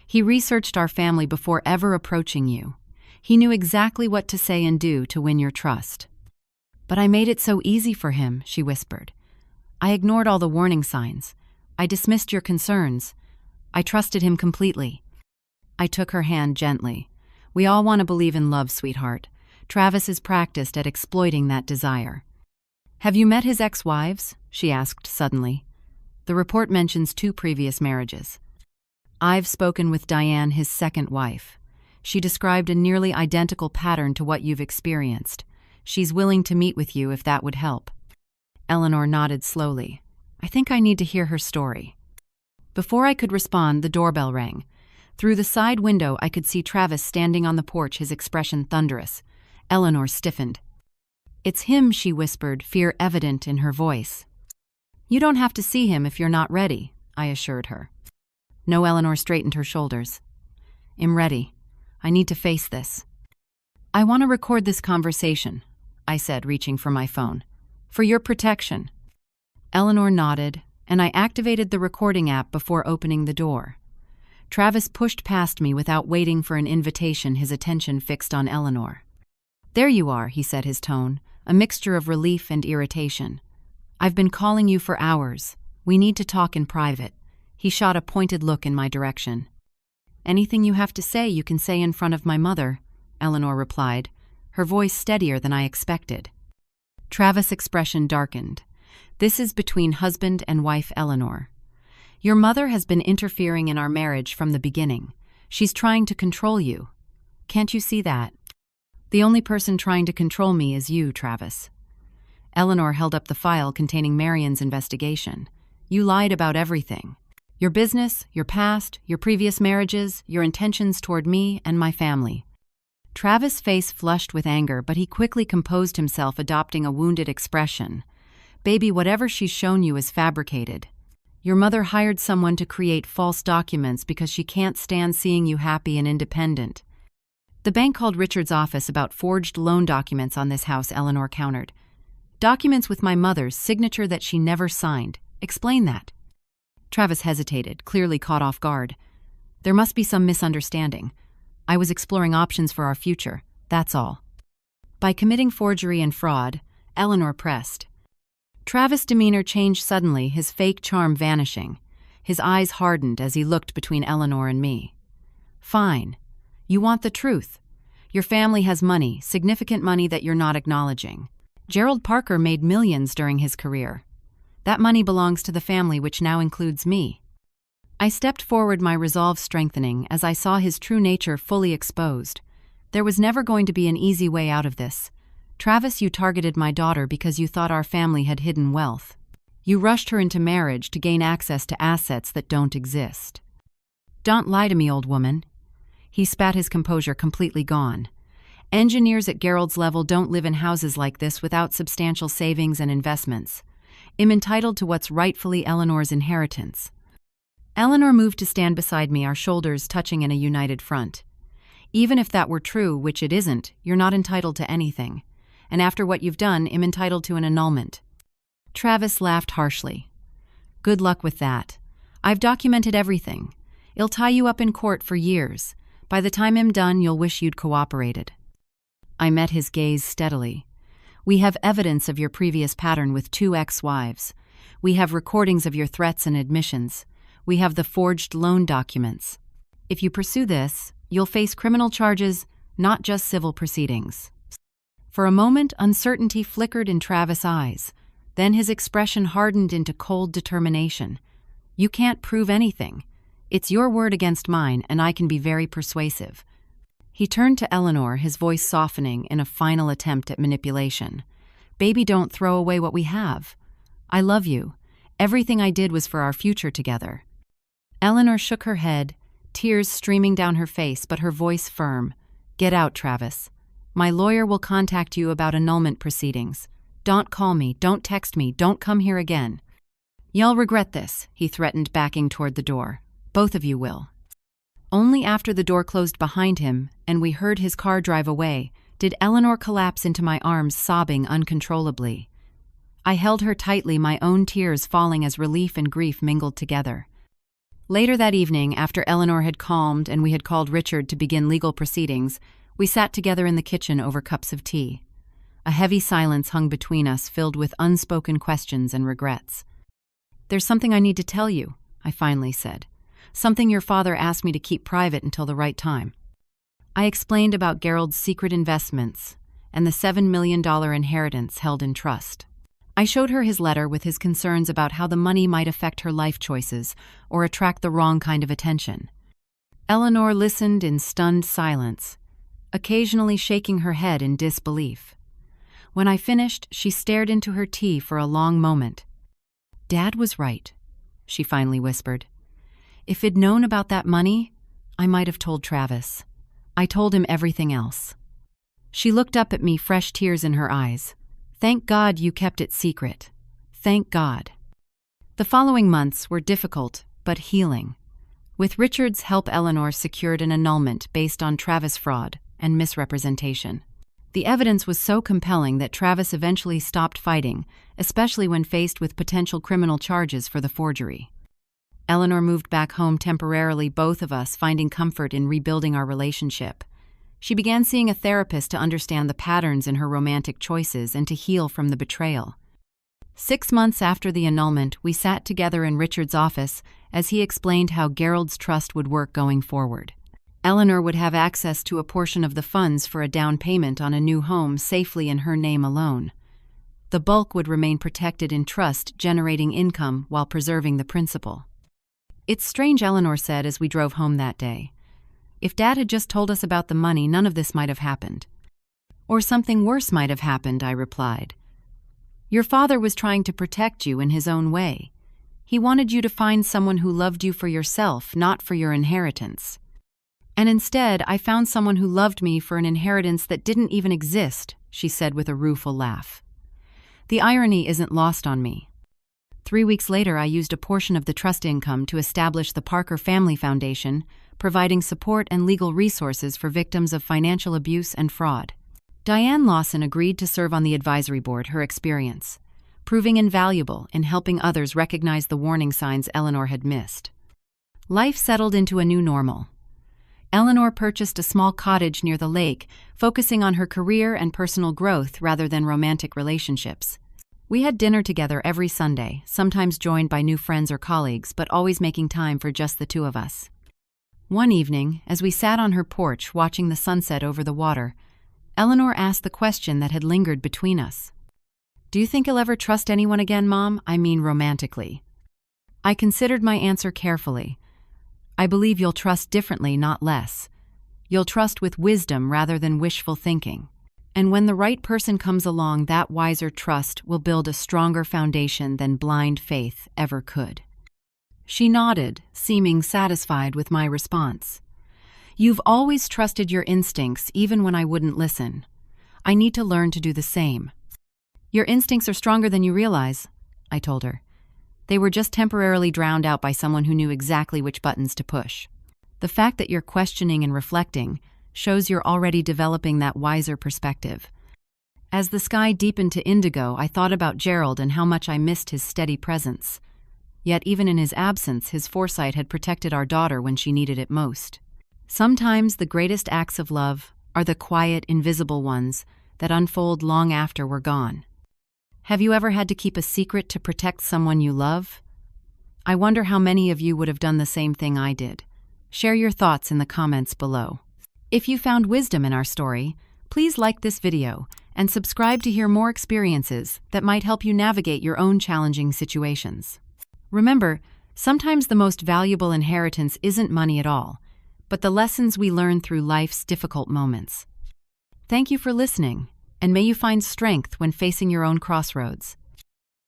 He researched our family before ever approaching you. He knew exactly what to say and do to win your trust." "But I made it so easy for him," she whispered. "I ignored all the warning signs. I dismissed your concerns. I trusted him completely." I took her hand gently. "We all want to believe in love, sweetheart. Travis is practiced at exploiting that desire." "Have you met his ex-wives?" she asked suddenly. "The report mentions 2 previous marriages." "I've spoken with Diane, his second wife. She described a nearly identical pattern to what you've experienced. She's willing to meet with you if that would help." Eleanor nodded slowly. "I think I need to hear her story." Before I could respond, the doorbell rang. Through the side window, I could see Travis standing on the porch, his expression thunderous. Eleanor stiffened. "It's him," she whispered, fear evident in her voice. "You don't have to see him if you're not ready," I assured her. No, Eleanor straightened her shoulders. "I'm ready. I need to face this." "I want to record this conversation," I said, reaching for my phone. "For your protection." Eleanor nodded, and I activated the recording app before opening the door. Travis pushed past me without waiting for an invitation, his attention fixed on Eleanor. "There you are," he said, his tone a mixture of relief and irritation. "I've been calling you for hours. We need to talk in private. He shot a pointed look in my direction. Anything you have to say, you can say in front of my mother, Eleanor replied, her voice steadier than I expected. Travis' expression darkened. This is between husband and wife Eleanor. Your mother has been interfering in our marriage from the beginning. She's trying to control you. Can't you see that? The only person trying to control me is you, Travis. Eleanor held up the file containing Marion's investigation. You lied about everything. Your business, your past, your previous marriages, your intentions toward me and my family. Travis' face flushed with anger, but he quickly composed himself, adopting a wounded expression. Baby, whatever she's shown you is fabricated. Your mother hired someone to create false documents because she can't stand seeing you happy and independent. The bank called Richard's office about forged loan documents on this house, Eleanor countered. Documents with my mother's signature that she never signed. Explain that. Travis hesitated, clearly caught off guard. There must be some misunderstanding. I was exploring options for our future, that's all. By committing forgery and fraud, Eleanor pressed. Travis' demeanor changed suddenly, his fake charm vanishing. His eyes hardened as he looked between Eleanor and me. Fine. You want the truth. Your family has money, significant money that you're not acknowledging. Gerald Parker made millions during his career. That money belongs to the family, which now includes me. I stepped forward, my resolve strengthening as I saw his true nature fully exposed. There was never going to be an easy way out of this. Travis, you targeted my daughter because you thought our family had hidden wealth. You rushed her into marriage to gain access to assets that don't exist. Don't lie to me, old woman. He spat, his composure completely gone. Engineers at Gerald's level don't live in houses like this without substantial savings and investments. I'm entitled to what's rightfully Eleanor's inheritance. Eleanor moved to stand beside me, our shoulders touching in a united front. Even if that were true, which it isn't, you're not entitled to anything. And after what you've done, I'm entitled to an annulment. Travis laughed harshly. Good luck with that. I've documented everything. It'll tie you up in court for years. By the time I'm done, you'll wish you'd cooperated. I met his gaze steadily. We have evidence of your previous pattern with 2 ex-wives. We have recordings of your threats and admissions. We have the forged loan documents. If you pursue this, you'll face criminal charges, not just civil proceedings. For a moment, uncertainty flickered in Travis' eyes. Then his expression hardened into cold determination. You can't prove anything. It's your word against mine, and I can be very persuasive. He turned to Eleanor, his voice softening in a final attempt at manipulation. Baby, don't throw away what we have. I love you. Everything I did was for our future together. Eleanor shook her head, tears streaming down her face, but her voice firm. Get out, Travis. My lawyer will contact you about annulment proceedings. Don't call me, don't text me, don't come here again. You'll regret this, he threatened, backing toward the door. Both of you will. Only after the door closed behind him and we heard his car drive away did Eleanor collapse into my arms, sobbing uncontrollably. I held her tightly, my own tears falling as relief and grief mingled together. Later that evening, after Eleanor had calmed and we had called Richard to begin legal proceedings, we sat together in the kitchen over cups of tea. A heavy silence hung between us, filled with unspoken questions and regrets. There's something I need to tell you, I finally said. Something your father asked me to keep private until the right time. I explained about Gerald's secret investments and the $7 million inheritance held in trust. I showed her his letter with his concerns about how the money might affect her life choices or attract the wrong kind of attention. Eleanor listened in stunned silence, occasionally shaking her head in disbelief. When I finished, she stared into her tea for a long moment. Dad was right, she finally whispered. If I'd known about that money, I might have told Travis. I told him everything else. She looked up at me, fresh tears in her eyes. Thank God you kept it secret. Thank God. The following months were difficult, but healing. With Richard's help, Eleanor secured an annulment based on Travis fraud and misrepresentation. The evidence was so compelling that Travis eventually stopped fighting, especially when faced with potential criminal charges for the forgery. Eleanor moved back home temporarily, both of us finding comfort in rebuilding our relationship. She began seeing a therapist to understand the patterns in her romantic choices and to heal from the betrayal. 6 months after the annulment, we sat together in Richard's office as he explained how Gerald's trust would work going forward. Eleanor would have access to a portion of the funds for a down payment on a new home safely in her name alone. The bulk would remain protected in trust, generating income while preserving the principal. "It's strange," Eleanor said as we drove home that day. "If Dad had just told us about the money, none of this might have happened." "Or something worse might have happened," I replied. "Your father was trying to protect you in his own way. He wanted you to find someone who loved you for yourself, not for your inheritance. And instead, I found someone who loved me for an inheritance that didn't even exist," she said with a rueful laugh. The irony isn't lost on me. 3 weeks later, I used a portion of the trust income to establish the Parker Family Foundation, providing support and legal resources for victims of financial abuse and fraud. Diane Lawson agreed to serve on the advisory board, her experience proving invaluable in helping others recognize the warning signs Eleanor had missed. Life settled into a new normal. Eleanor purchased a small cottage near the lake, focusing on her career and personal growth rather than romantic relationships. We had dinner together every Sunday, sometimes joined by new friends or colleagues, but always making time for just the two of us. One evening, as we sat on her porch watching the sunset over the water, Eleanor asked the question that had lingered between us. "Do you think you'll ever trust anyone again, Mom? I mean romantically." I considered my answer carefully. "I believe you'll trust differently, not less. You'll trust with wisdom rather than wishful thinking. And when the right person comes along, that wiser trust will build a stronger foundation than blind faith ever could." She nodded, seeming satisfied with my response. "You've always trusted your instincts even when I wouldn't listen. I need to learn to do the same." "Your instincts are stronger than you realize," I told her. "They were just temporarily drowned out by someone who knew exactly which buttons to push. The fact that you're questioning and reflecting shows you're already developing that wiser perspective." As the sky deepened to indigo, I thought about Gerald and how much I missed his steady presence. Yet even in his absence, his foresight had protected our daughter when she needed it most. Sometimes the greatest acts of love are the quiet, invisible ones that unfold long after we're gone. Have you ever had to keep a secret to protect someone you love? I wonder how many of you would have done the same thing I did. Share your thoughts in the comments below. If you found wisdom in our story, please like this video and subscribe to hear more experiences that might help you navigate your own challenging situations. Remember, sometimes the most valuable inheritance isn't money at all, but the lessons we learn through life's difficult moments. Thank you for listening, and may you find strength when facing your own crossroads.